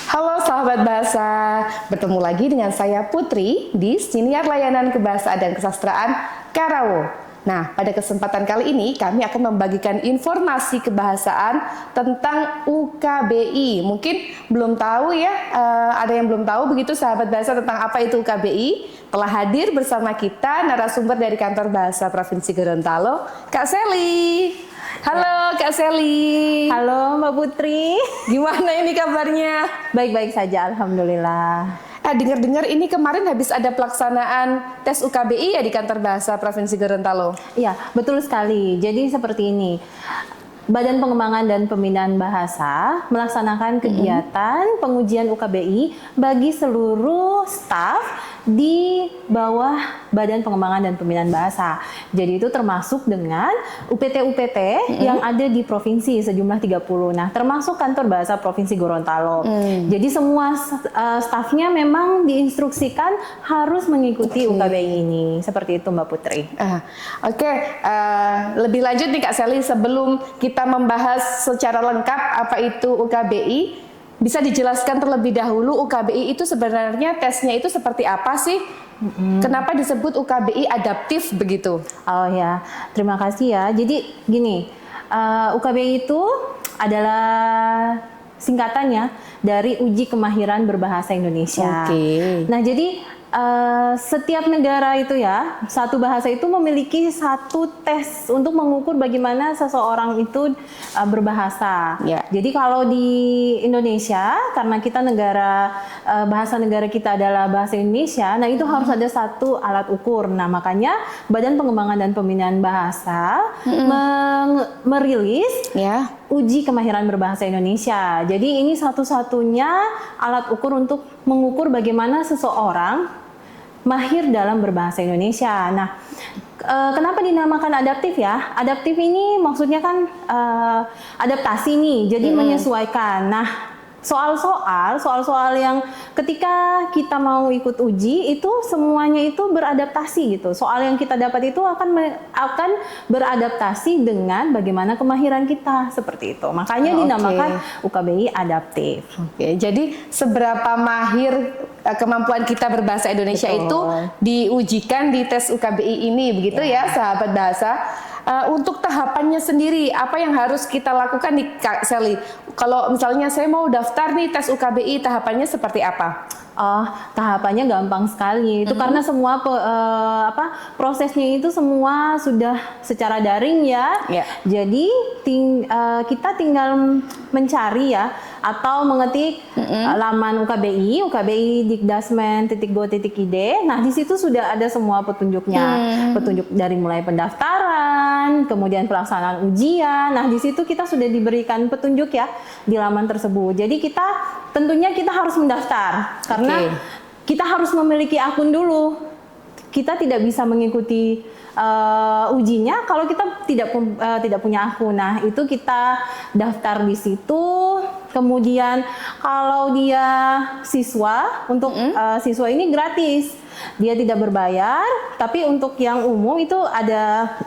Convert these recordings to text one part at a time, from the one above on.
Halo sahabat bahasa, bertemu lagi dengan saya Putri di Siniar Layanan Kebahasaan dan Kesastraan Karawo. Nah, pada kesempatan kali ini kami akan membagikan informasi kebahasaan tentang UKBI. Mungkin belum tahu ya, ada yang belum tahu begitu sahabat bahasa tentang apa itu UKBI. Telah hadir bersama kita narasumber dari Kantor Bahasa Provinsi Gorontalo, Kak Seli. Halo Kak Seli. Halo Mbak Putri. Gimana ini kabarnya? Baik-baik saja, alhamdulillah. Dengar-dengar ini kemarin habis ada pelaksanaan tes UKBI ya di Kantor Bahasa Provinsi Gorontalo. Iya, betul sekali. Jadi seperti ini. Badan Pengembangan dan Pembinaan Bahasa melaksanakan kegiatan pengujian UKBI bagi seluruh staf di bawah Badan Pengembangan dan Pembinaan Bahasa. Jadi itu termasuk dengan UPT-UPT yang ada di provinsi sejumlah 30. Nah, termasuk Kantor Bahasa Provinsi Gorontalo. Jadi semua stafnya memang diinstruksikan harus mengikuti UKBI ini. Seperti itu Mbak Putri. Oke, lebih lanjut nih Kak Seli, sebelum kita membahas secara lengkap apa itu UKBI, bisa dijelaskan terlebih dahulu UKBI itu sebenarnya tesnya itu seperti apa sih? Kenapa disebut UKBI adaptif begitu? Oh ya, terima kasih ya. Jadi gini, UKBI itu adalah singkatannya dari Uji Kemahiran Berbahasa Indonesia. Nah, jadi setiap negara itu ya, satu bahasa itu memiliki satu tes untuk mengukur bagaimana seseorang itu berbahasa. Jadi kalau di Indonesia, karena kita bahasa negara kita adalah bahasa Indonesia, nah itu harus ada satu alat ukur. Nah makanya Badan Pengembangan dan Pembinaan Bahasa merilis Uji Kemahiran Berbahasa Indonesia. Jadi ini satu-satunya alat ukur untuk mengukur bagaimana seseorang mahir dalam berbahasa Indonesia. Nah, kenapa dinamakan adaptif ya? Adaptif ini maksudnya kan adaptasi nih, jadi menyesuaikan. Nah, soal-soal yang ketika kita mau ikut uji itu semuanya itu beradaptasi gitu. Soal yang kita dapat itu akan beradaptasi dengan bagaimana kemahiran kita, seperti itu. Makanya dinamakan UKBI adaptif. Jadi seberapa mahir kemampuan kita berbahasa Indonesia itu diujikan di tes UKBI ini, begitu ya sahabat bahasa. Untuk tahapannya sendiri, apa yang harus kita lakukan nih Kak Seli? Kalau misalnya saya mau daftar nih tes UKBI, tahapannya seperti apa? Tahapannya gampang sekali. Itu karena semua prosesnya itu semua sudah secara daring ya. Jadi kita tinggal mencari ya, atau mengetik laman UKBI, ukbi.dikdasmen.go.id. Nah, di situ sudah ada semua petunjuknya. Petunjuk dari mulai pendaftaran, kemudian pelaksanaan ujian. Nah, di situ kita sudah diberikan petunjuk ya di laman tersebut. Jadi tentunya kita harus mendaftar karena kita harus memiliki akun dulu. Kita tidak bisa mengikuti ujinya kalau kita tidak punya akun. Nah, itu kita daftar di situ. Kemudian kalau dia siswa, untuk siswa ini gratis, dia tidak berbayar. Tapi untuk yang umum itu ada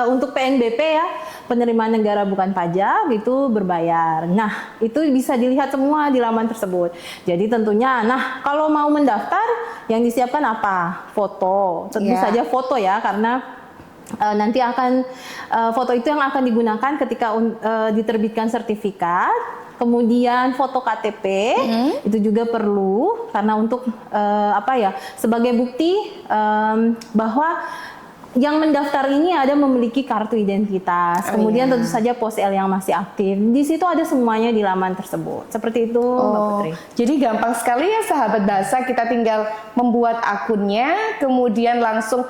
untuk PNBP ya, penerimaan negara bukan pajak, itu berbayar. Nah, itu bisa dilihat semua di laman tersebut. Jadi tentunya, nah kalau mau mendaftar yang disiapkan apa? Foto, tentu saja foto ya, karena nanti foto itu yang akan digunakan ketika diterbitkan sertifikat. Kemudian foto KTP itu juga perlu, karena untuk sebagai bukti bahwa yang mendaftar ini memiliki kartu identitas. Kemudian tentu saja POSL yang masih aktif. Di situ ada semuanya di laman tersebut. Seperti itu, Mbak Putri. Jadi gampang sekali ya sahabat bahasa, kita tinggal membuat akunnya, kemudian langsung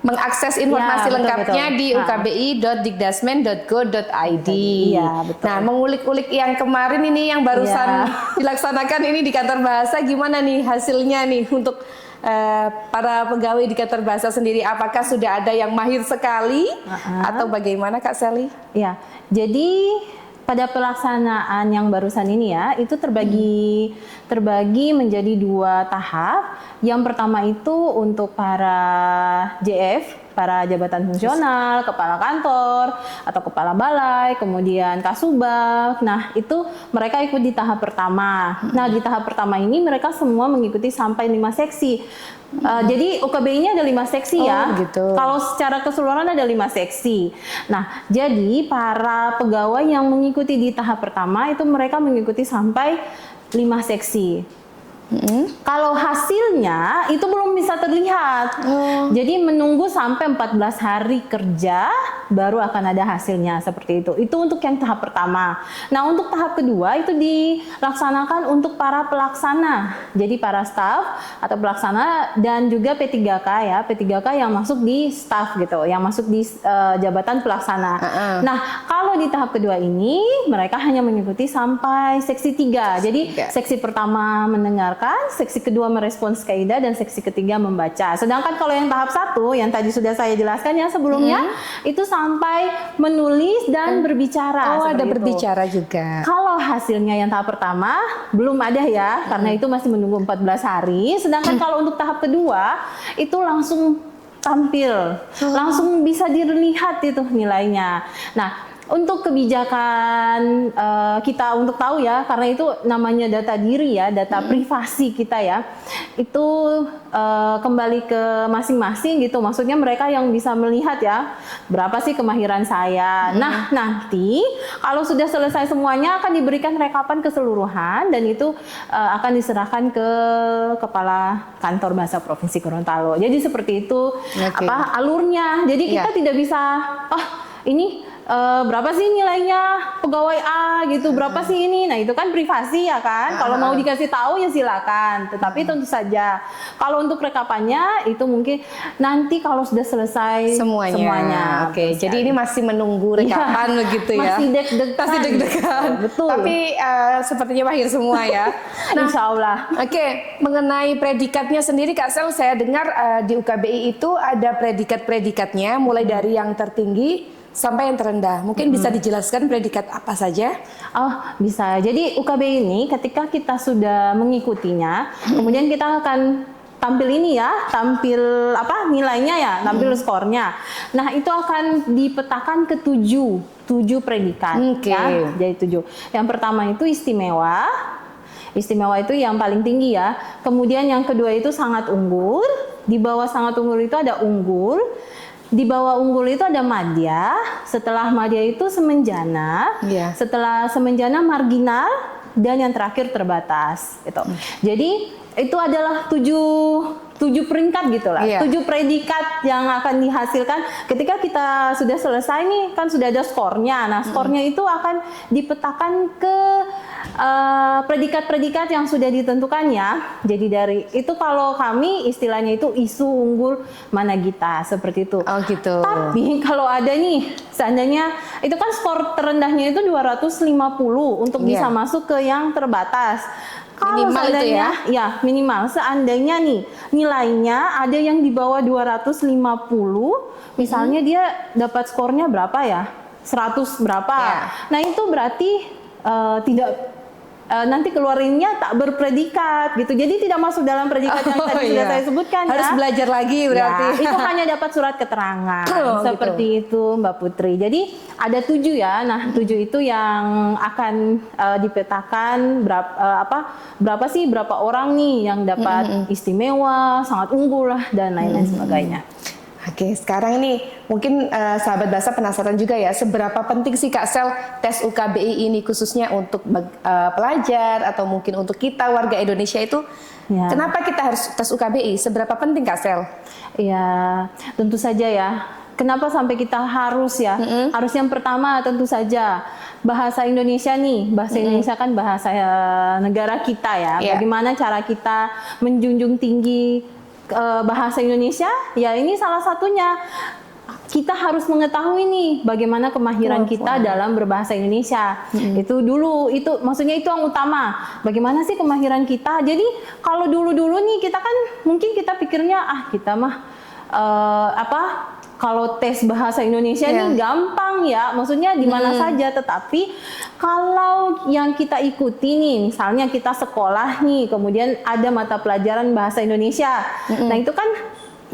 mengakses informasi lengkapnya di ukbi.dikdasmen.go.id. Nah, mengulik-ulik yang kemarin ini yang barusan dilaksanakan ini di Kantor Bahasa, gimana nih hasilnya nih untuk para pegawai di Kantor Bahasa sendiri? Apakah sudah ada yang mahir sekali atau bagaimana Kak Seli? Ya, jadi pada pelaksanaan yang barusan ini ya, itu terbagi menjadi 2 tahap. Yang pertama itu untuk para JF para jabatan fungsional, kepala kantor atau kepala balai, kemudian kasubag. Nah, itu mereka ikut di tahap pertama. Nah, di tahap pertama ini mereka semua mengikuti sampai 5 seksi. Jadi UKBI-nya ada 5 seksi ya. Gitu. Kalau secara keseluruhan ada 5 seksi. Nah, jadi para pegawai yang mengikuti di tahap pertama itu mereka mengikuti sampai 5 seksi. Kalau hasilnya itu belum bisa terlihat. Jadi menunggu sampai 14 hari kerja baru akan ada hasilnya seperti itu. Itu untuk yang tahap pertama. Nah, untuk tahap kedua itu dilaksanakan untuk para pelaksana. Jadi para staf atau pelaksana dan juga P3K ya. P3K yang masuk di staf gitu, yang masuk di jabatan pelaksana. Nah, kalau di tahap kedua ini mereka hanya mengikuti sampai seksi 3. Jadi seksi pertama mendengarkan, seksi kedua merespons kaidah, dan seksi ketiga membaca. Sedangkan kalau yang tahap 1 yang tadi sudah saya jelaskan ya sebelumnya, itu sampai menulis dan berbicara. Oh, ada itu. berbicara juga. Kalau hasilnya yang tahap pertama belum ada ya, karena itu masih menunggu 14 hari. Sedangkan kalau untuk tahap kedua itu langsung tampil, langsung bisa dilihat itu nilainya. Nah, untuk kebijakan kita untuk tahu ya, karena itu namanya data diri ya, data privasi kita ya, itu kembali ke masing-masing gitu. Maksudnya mereka yang bisa melihat ya, berapa sih kemahiran saya. Nah, nanti kalau sudah selesai semuanya akan diberikan rekapan keseluruhan dan itu akan diserahkan ke Kepala Kantor Bahasa Provinsi Gorontalo. Jadi seperti itu apa alurnya. Jadi kita tidak bisa, ini berapa sih nilainya pegawai A gitu, berapa sih ini. Nah, itu kan privasi ya kan. Kalau mau dikasih tahu ya silakan. Tetapi tentu saja kalau untuk rekapannya itu mungkin nanti kalau sudah selesai semuanya. Oke, jadi ini masih menunggu rekapan begitu ya. Masih deg-degan. Masih deg-degan. Betul. Tapi sepertinya mahir semua ya. Nah, insya Allah. Oke, mengenai predikatnya sendiri Kak Sel, saya dengar di UKBI itu ada predikat-predikatnya mulai dari yang tertinggi sampai yang terendah. Mungkin bisa dijelaskan predikat apa saja? Oh, bisa. Jadi UKBI ini ketika kita sudah mengikutinya, kemudian kita akan tampil ini ya, tampil apa nilainya ya, tampil skornya. Nah, itu akan dipetakan ke 7 predikat ya. Jadi 7. Yang pertama itu istimewa. Istimewa itu yang paling tinggi ya. Kemudian yang kedua itu sangat unggul. Di bawah sangat unggul itu ada unggul. Di bawah unggul itu ada madya, setelah madya itu semenjana, setelah semenjana marginal, dan yang terakhir terbatas. Gitu. Jadi itu adalah 7 peringkat gitu lah, 7 predikat yang akan dihasilkan ketika kita sudah selesai nih, kan sudah ada skornya. Nah, skornya itu akan dipetakan ke predikat-predikat yang sudah ditentukan ya. Jadi dari itu kalau kami istilahnya itu isu unggul Managita seperti itu. Oh gitu. Tapi kalau ada nih seandainya itu kan skor terendahnya itu 250 untuk bisa masuk ke yang terbatas. Kalau minimal seandainya, itu ya? Ya minimal. Seandainya nih nilainya ada yang di bawah 250, misalnya dia dapat skornya berapa ya? 100 berapa? Nah itu berarti tidak nanti keluarinnya tak berpredikat gitu. Jadi tidak masuk dalam predikat yang tadi sudah saya sebutkan. Harus belajar lagi berarti. Ya, itu hanya dapat surat keterangan. Seperti itu Mbak Putri. Jadi ada 7 ya. Nah 7 itu yang akan dipetakan berapa sih berapa orang nih yang dapat istimewa, sangat unggul lah dan lain-lain sebagainya. Oke, sekarang ini mungkin sahabat bahasa penasaran juga ya, seberapa penting sih Kak Sel tes UKBI ini khususnya untuk pelajar atau mungkin untuk kita warga Indonesia itu, kenapa kita harus tes UKBI? Seberapa penting Kak Sel? Ya, tentu saja ya. Kenapa sampai kita harus ya? Harus yang pertama tentu saja bahasa Indonesia nih. Bahasa Indonesia kan bahasa negara kita ya. Bagaimana cara kita menjunjung tinggi bahasa Indonesia, ya ini salah satunya. Kita harus mengetahui nih bagaimana kemahiran kita dalam berbahasa Indonesia. Itu dulu, itu maksudnya itu yang utama. Bagaimana sih kemahiran kita? Jadi kalau dulu-dulu nih kita kan mungkin kita pikirnya kita mah kalau tes bahasa Indonesia ini gampang ya, maksudnya di mana saja. Tetapi kalau yang kita ikuti nih, misalnya kita sekolah nih, kemudian ada mata pelajaran bahasa Indonesia. Nah itu kan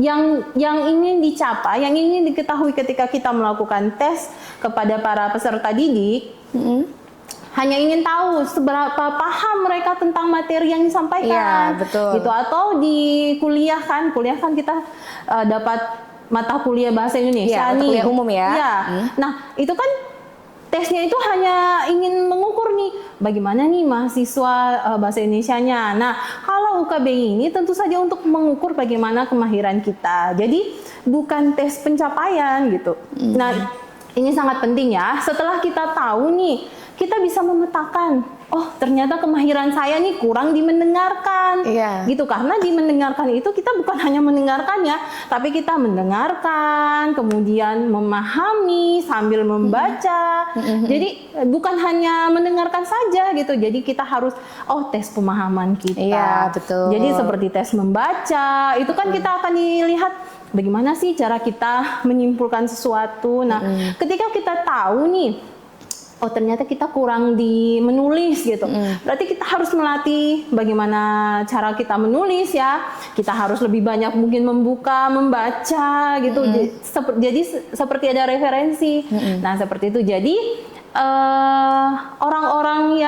yang ingin dicapai, yang ingin diketahui ketika kita melakukan tes kepada para peserta didik, hanya ingin tahu seberapa paham mereka tentang materi yang disampaikan. Iya, betul. Gitu. Atau di kuliah kan kita dapat mata kuliah bahasa Indonesia Iya, mata nih. kuliah umum ya. Iya. Nah, itu kan tesnya itu hanya ingin mengukur nih bagaimana nih mahasiswa bahasa Indonesianya. Nah, kalau UKBI ini tentu saja untuk mengukur bagaimana kemahiran kita. Jadi bukan tes pencapaian gitu. Nah, ini sangat penting ya. Setelah kita tahu nih, kita bisa memetakan, oh ternyata kemahiran saya nih kurang di mendengarkan. Iya. Gitu, karena di mendengarkan itu kita bukan hanya mendengarkan ya, tapi kita mendengarkan, kemudian memahami sambil membaca. Jadi bukan hanya mendengarkan saja gitu. Jadi kita harus tes pemahaman kita. Iya, betul. Jadi seperti tes membaca, itu kan kita akan dilihat bagaimana sih cara kita menyimpulkan sesuatu. Nah, ketika kita tahu nih, oh ternyata kita kurang di menulis gitu. Berarti kita harus melatih bagaimana cara kita menulis ya. Kita harus lebih banyak mungkin membaca gitu. Jadi seperti ada referensi. Nah, seperti itu. Jadi orang-orang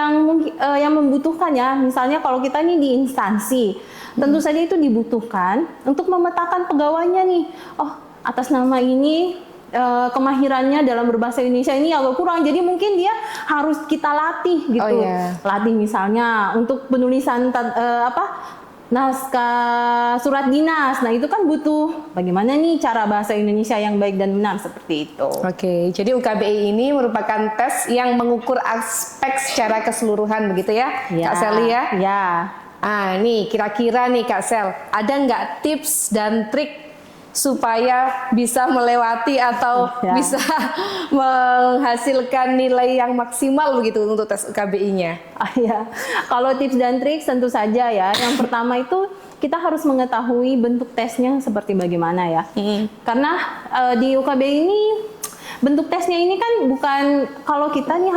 yang membutuhkan ya, misalnya kalau kita ini di instansi, tentu saja itu dibutuhkan untuk memetakan pegawainya nih. Oh, atas nama ini kemahirannya dalam berbahasa Indonesia ini agak kurang, jadi mungkin dia harus kita latih gitu. Latih misalnya untuk penulisan naskah surat dinas. Nah, itu kan butuh bagaimana nih cara bahasa Indonesia yang baik dan benar, seperti itu. Oke, jadi UKBI ini merupakan tes yang mengukur aspek secara keseluruhan begitu ya, Kak Sel ya? Ya. Nih kira-kira nih Kak Sel, ada nggak tips dan trik supaya bisa melewati atau bisa menghasilkan nilai yang maksimal begitu untuk tes UKBI-nya? Ya, kalau tips dan trik tentu saja ya. Yang pertama itu kita harus mengetahui bentuk tesnya seperti bagaimana ya. Karena di UKBI ini bentuk tesnya ini kan bukan kalau kita nih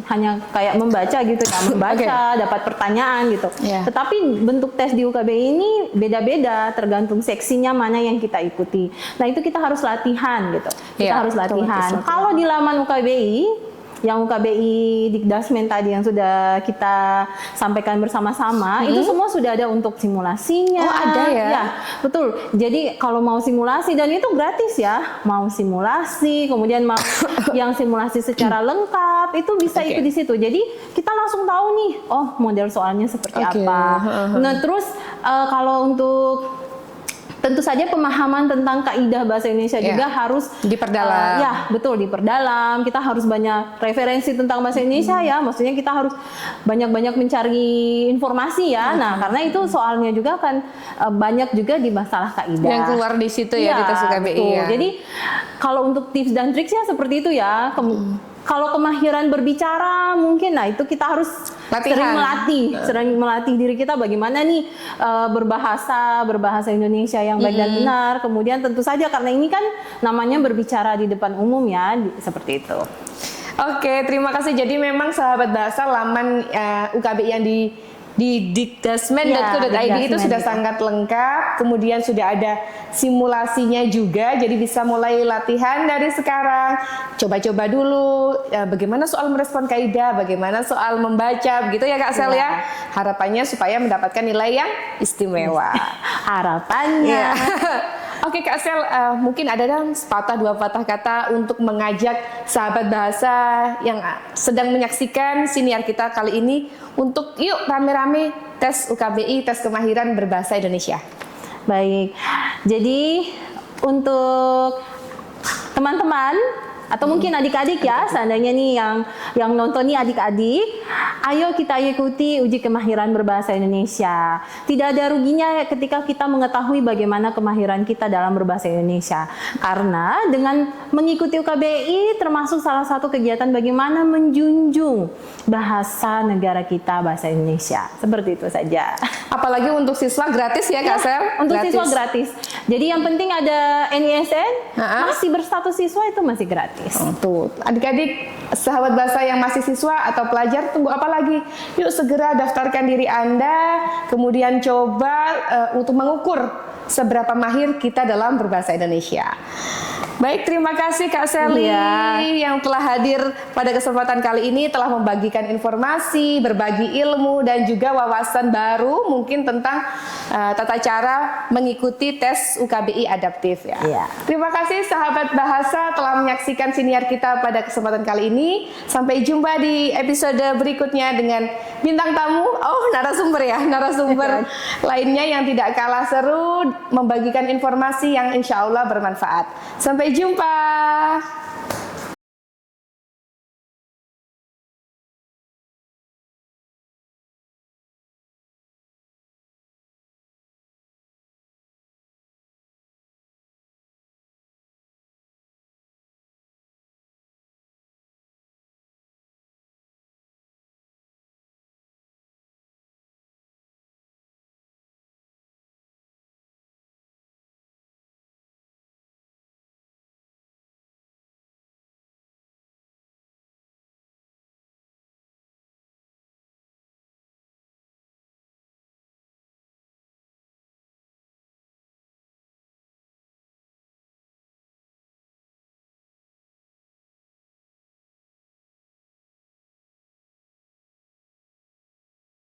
hanya kayak membaca gitu ya, membaca dapat pertanyaan gitu. Tetapi bentuk tes di UKBI ini beda-beda tergantung seksinya mana yang kita ikuti. Nah, itu kita harus latihan gitu. Kita harus latihan. Kalau di laman UKBI yang UKBI Dikdasmen tadi yang sudah kita sampaikan bersama-sama, itu semua sudah ada untuk simulasinya. Oh, ada ya? Ya, betul. Jadi kalau mau simulasi, dan itu gratis ya, mau simulasi, kemudian mau yang simulasi secara lengkap, itu bisa ikut di situ. Jadi kita langsung tahu nih, oh model soalnya seperti apa. Nah, terus kalau untuk tentu saja pemahaman tentang kaidah bahasa Indonesia juga harus diperdalam. Ya, betul, diperdalam. Kita harus banyak referensi tentang bahasa Indonesia ya. Maksudnya kita harus banyak-banyak mencari informasi ya. Nah, karena itu soalnya juga kan banyak juga di masalah kaidah. Yang keluar di situ ya, di tes UKBI ya. Jadi kalau untuk tips dan triksnya seperti itu ya. Kalau kemahiran berbicara mungkin, nah itu kita harus sering melatih diri kita bagaimana nih berbahasa Indonesia yang baik dan benar. Kemudian tentu saja karena ini kan namanya berbicara di depan umum ya, seperti itu. Oke, terima kasih. Jadi memang sahabat bahasa laman UKBI yang di dikdasmen.co.id itu sudah sangat lengkap, kemudian sudah ada simulasinya juga, jadi bisa mulai latihan dari sekarang. Coba-coba dulu bagaimana soal merespon kaidah, bagaimana soal membaca, begitu ya Kak Sel ya. Harapannya supaya mendapatkan nilai yang istimewa. Harapannya. Oke Kak Sel, mungkin ada sepatah dua patah kata untuk mengajak sahabat bahasa yang sedang menyaksikan siniar kita kali ini untuk yuk rame-rame tes UKBI, tes kemahiran berbahasa Indonesia. Baik, jadi untuk teman-teman atau mungkin adik-adik ya, seandainya nih yang nonton nih adik-adik, ayo kita ikuti uji kemahiran berbahasa Indonesia. Tidak ada ruginya ketika kita mengetahui bagaimana kemahiran kita dalam berbahasa Indonesia. Karena dengan mengikuti UKBI termasuk salah satu kegiatan bagaimana menjunjung bahasa negara kita, bahasa Indonesia. Seperti itu saja. Apalagi untuk siswa gratis ya Kak Sel? Untuk siswa gratis. Jadi yang penting ada NISN, masih berstatus siswa itu masih gratis. Tuh, adik-adik, sahabat bahasa yang masih siswa atau pelajar, tunggu apa lagi? Yuk segera daftarkan diri Anda, kemudian coba untuk mengukur seberapa mahir kita dalam berbahasa Indonesia. Baik, terima kasih Kak Sally yang telah hadir pada kesempatan kali ini, telah membagikan informasi, berbagi ilmu dan juga wawasan baru mungkin tentang tata cara mengikuti tes UKBI adaptif ya. Terima kasih sahabat bahasa telah menyaksikan siniar kita pada kesempatan kali ini. Sampai jumpa di episode berikutnya dengan bintang tamu, narasumber lainnya yang tidak kalah seru, membagikan informasi yang insya Allah bermanfaat. Sampai jumpa.